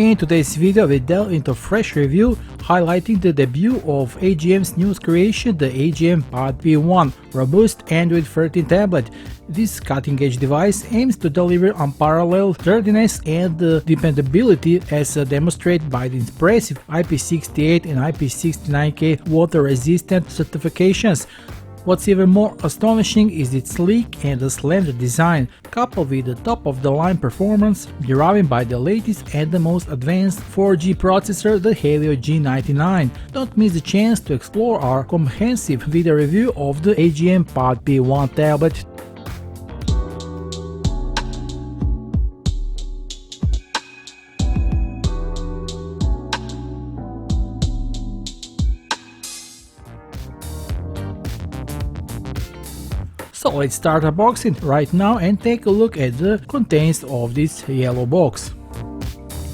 In today's video we delve into a fresh review highlighting the debut of AGM's newest creation, the AGM PAD P1 robust Android 13 tablet. This cutting-edge device aims to deliver unparalleled sturdiness and dependability as demonstrated by the impressive IP68 and IP69K water-resistant certifications. What's even more astonishing is its sleek and slender design, coupled with the top-of-the-line performance derived by the latest and the most advanced 4G processor, the Helio G99. Don't miss the chance to explore our comprehensive video review of the AGM PAD P1 tablet. So let's start unboxing right now and take a look at the contents of this yellow box.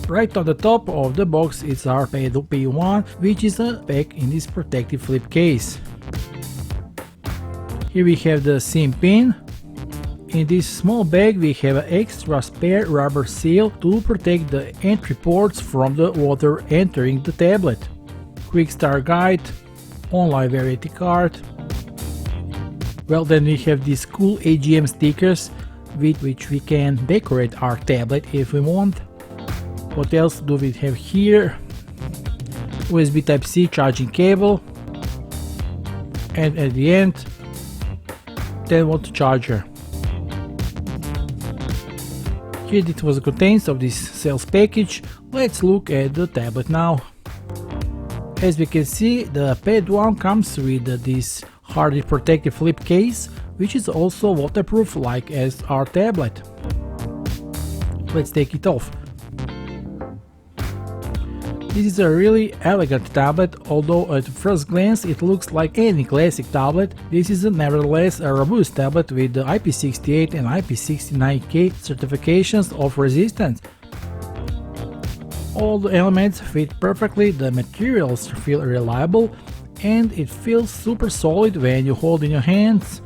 Right on the top of the box is our PAD P1, which is packed in this protective flip case. Here we have the SIM pin. In this small bag we have an extra spare rubber seal to protect the entry ports from the water entering the tablet. Quick start guide, online variety card. Well, then we have these cool AGM stickers with which we can decorate our tablet if we want. What else do we have here? USB Type-C charging cable, and at the end 10-watt charger. Here it was the contents of this sales package. Let's look at the tablet now. As we can see, the PAD 1 comes with this hardy protective flip case, which is also waterproof like as our tablet. Let's take it off. This is a really elegant tablet, although at first glance it looks like any classic tablet. This is nevertheless a robust tablet with the IP68 and IP69K certifications of resistance. All the elements fit perfectly, the materials feel reliable, and it feels super solid when you hold in your hands.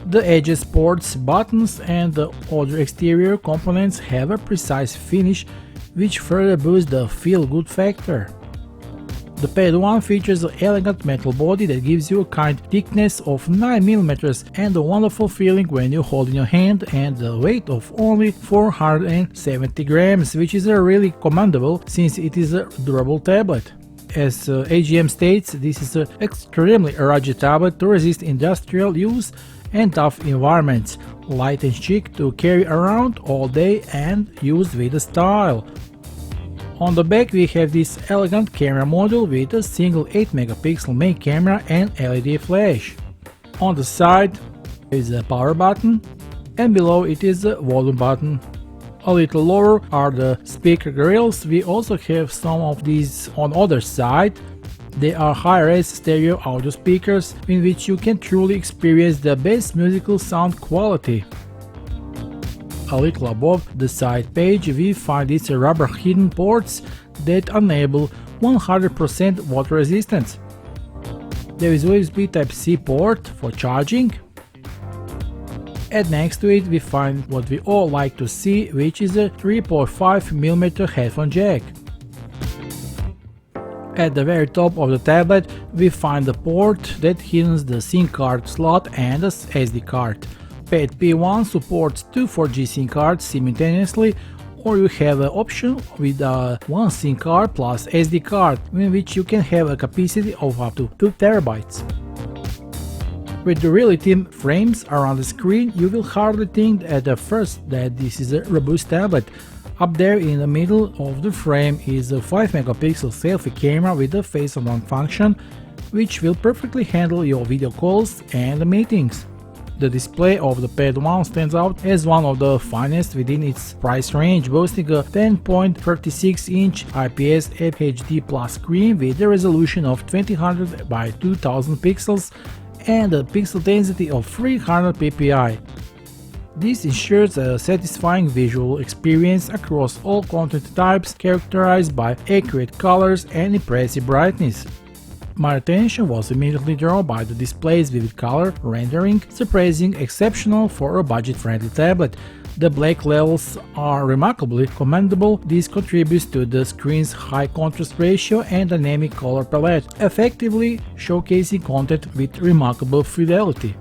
The edges, ports, buttons and the other exterior components have a precise finish, which further boosts the feel-good factor. The PAD 1 features an elegant metal body that gives you a kind thickness of 9mm and a wonderful feeling when you hold in your hand, and a weight of only 470 grams, which is really commendable since it is a durable tablet. As AGM states, this is an extremely rugged tablet to resist industrial use and tough environments, light and chic to carry around all day and used with style. On the back we have this elegant camera module with a single 8-megapixel main camera and LED flash. On the side is a power button, and below it is a volume button. A little lower are the speaker grills. We also have some of these on the other side. They are high-res stereo audio speakers in which you can truly experience the best musical sound quality. A little above the side page we find these rubber hidden ports that enable 100% water resistance. There is USB Type-C port for charging. And next to it we find what we all like to see, which is a 3.5mm headphone jack. At the very top of the tablet we find the port that hidden the SIM card slot and a SD card. PAD P1 supports two 4G SIM cards simultaneously, or you have an option with one SIM card plus SD card, in which you can have a capacity of up to 2 TB. With the really thin frames around the screen, you will hardly think at the first that this is a robust tablet. Up there in the middle of the frame is a 5-megapixel selfie camera with a face unlock function, which will perfectly handle your video calls and meetings. The display of the PAD 1 stands out as one of the finest within its price range, boasting a 10.36-inch IPS FHD Plus screen with a resolution of 2000 by 2000 pixels and a pixel density of 300 ppi. This ensures a satisfying visual experience across all content types, characterized by accurate colors and impressive brightness. My attention was immediately drawn by the display's vivid color rendering, surprising exceptional for a budget-friendly tablet. The black levels are remarkably commendable. This contributes to the screen's high contrast ratio and dynamic color palette, effectively showcasing content with remarkable fidelity.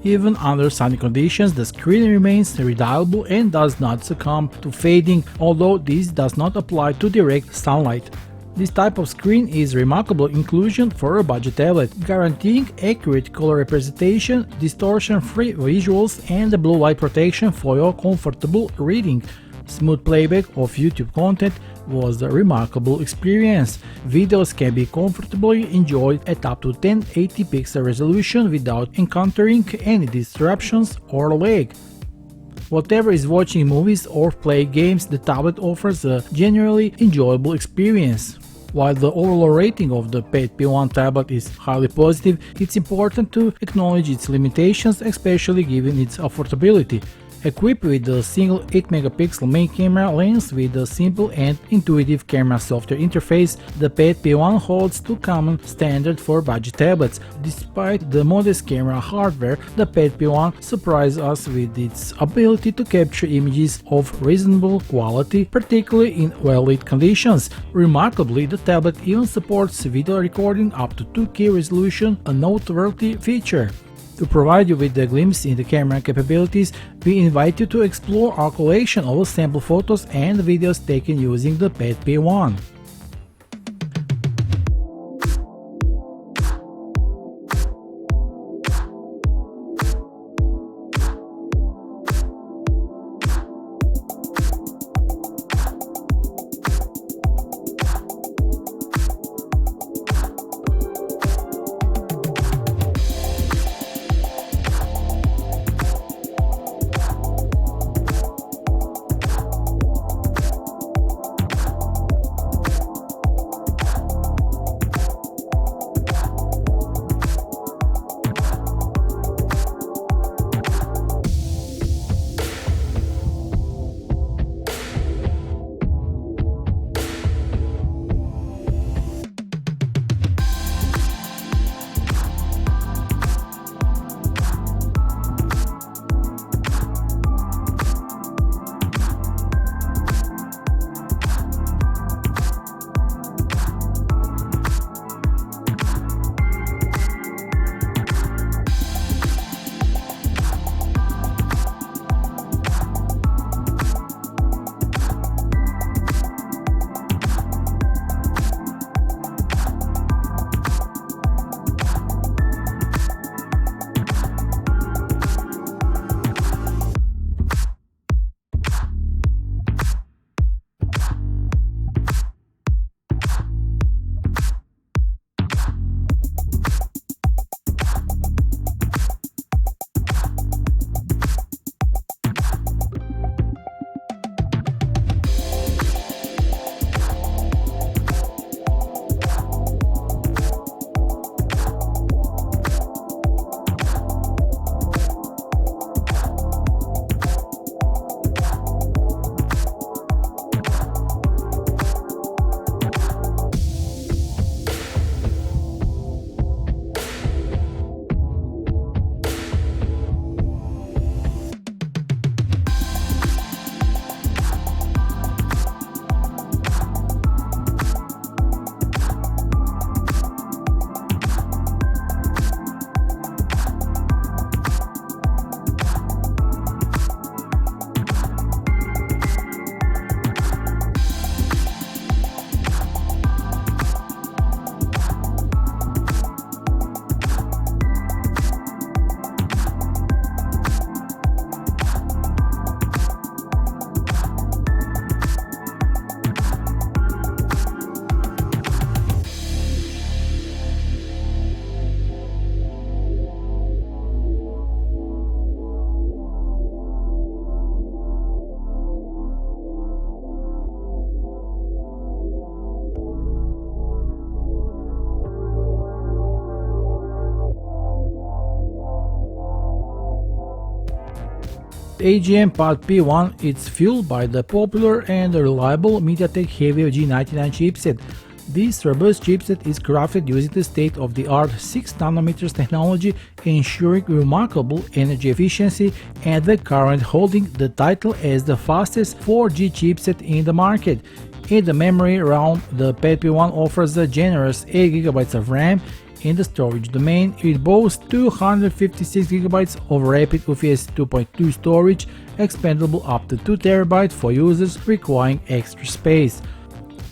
Even under sunny conditions, the screen remains readable and does not succumb to fading, although this does not apply to direct sunlight. This type of screen is remarkable inclusion for a budget tablet, guaranteeing accurate color representation, distortion-free visuals, and blue light protection for your comfortable reading. Smooth playback of YouTube content was a remarkable experience. Videos can be comfortably enjoyed at up to 1080 pixel resolution without encountering any disruptions or lag. Whatever is watching movies or play games, the tablet offers a genuinely enjoyable experience. While the overall rating of the PAD P1 tablet is highly positive, it's important to acknowledge its limitations, especially given its affordability. Equipped with a single 8-megapixel main camera lens with a simple and intuitive camera software interface, the PAD P1 holds two common standards for budget tablets. Despite the modest camera hardware, the PAD P1 surprises us with its ability to capture images of reasonable quality, particularly in well-lit conditions. Remarkably, the tablet even supports video recording up to 2K resolution, a noteworthy feature. To provide you with a glimpse into camera capabilities, we invite you to explore our collection of sample photos and videos taken using the PAD P1. AGM PAD P1 is fueled by the popular and reliable MediaTek Helio G99 chipset. This robust chipset is crafted using the state-of-the-art 6nm technology, ensuring remarkable energy efficiency and the current holding the title as the fastest 4G chipset in the market. In the memory realm, the PAD P1 offers a generous 8GB of RAM. In the storage domain, it boasts 256GB of rapid UFS 2.2 storage, expandable up to 2TB for users requiring extra space.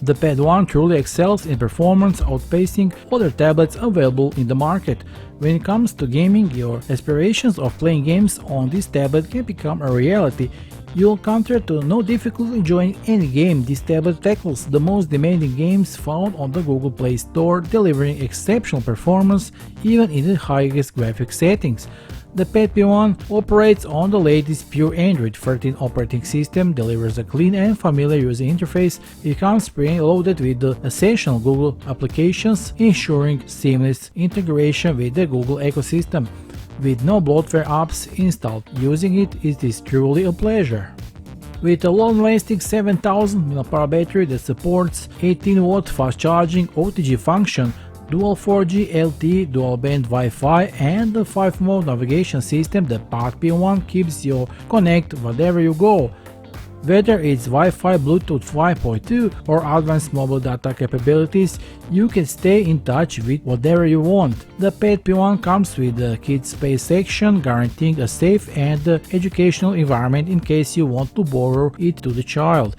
The PAD 1 truly excels in performance, outpacing other tablets available in the market. When it comes to gaming, your aspirations of playing games on this tablet can become a reality. You'll encounter no difficulty enjoying any game. This tablet tackles the most demanding games found on the Google Play Store, delivering exceptional performance even in the highest graphics settings. The PAD P1 operates on the latest pure Android 13 operating system, delivers a clean and familiar user interface. It comes pre-loaded with the essential Google applications, ensuring seamless integration with the Google ecosystem. With no bloatware apps installed, using it is truly a pleasure. With a long-lasting 7000 mAh battery that supports 18W fast charging, OTG function, dual 4G LTE, dual band Wi-Fi and the 5-mode navigation system, the PAD P1 keeps you connected wherever you go. Whether it's Wi-Fi, Bluetooth 5.2 or advanced mobile data capabilities, you can stay in touch with whatever you want. The PAD P1 comes with the Kids Space section, guaranteeing a safe and educational environment in case you want to borrow it to the child.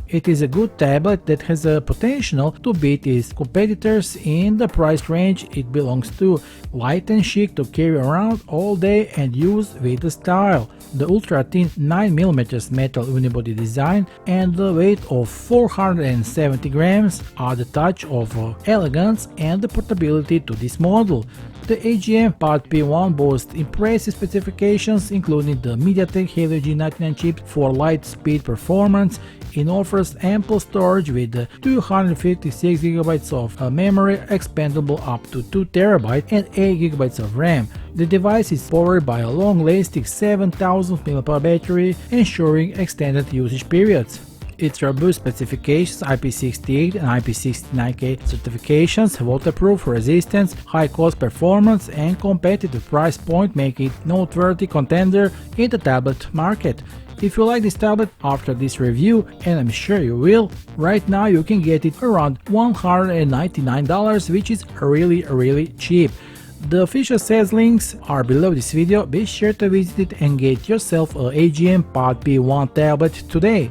It is a good tablet that has a potential to beat its competitors in the price range it belongs to. Light and chic to carry around all day and use with style. The ultra-thin 9mm metal unibody design and the weight of 470 grams add a touch of elegance and portability to this model. The AGM PAD P1 boasts impressive specifications, including the MediaTek Helio G99 chip for light speed performance. It offers ample storage with 256GB of memory, expandable up to 2TB and 8GB of RAM. The device is powered by a long-lasting 7000 mAh battery, ensuring extended usage periods. Its robust specifications, IP68 and IP69K certifications, waterproof resistance, high-cost performance and competitive price point make it noteworthy contender in the tablet market. If you like this tablet after this review, and I'm sure you will, right now you can get it around $199, which is really cheap. The official sales links are below this video. Be sure to visit it and get yourself a AGM PAD P1 tablet today.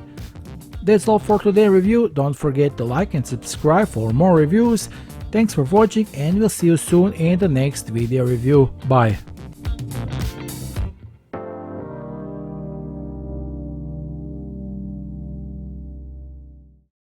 That's all for today's review. Don't forget to like and subscribe for more reviews. Thanks for watching and we'll see you soon in the next video review. Bye.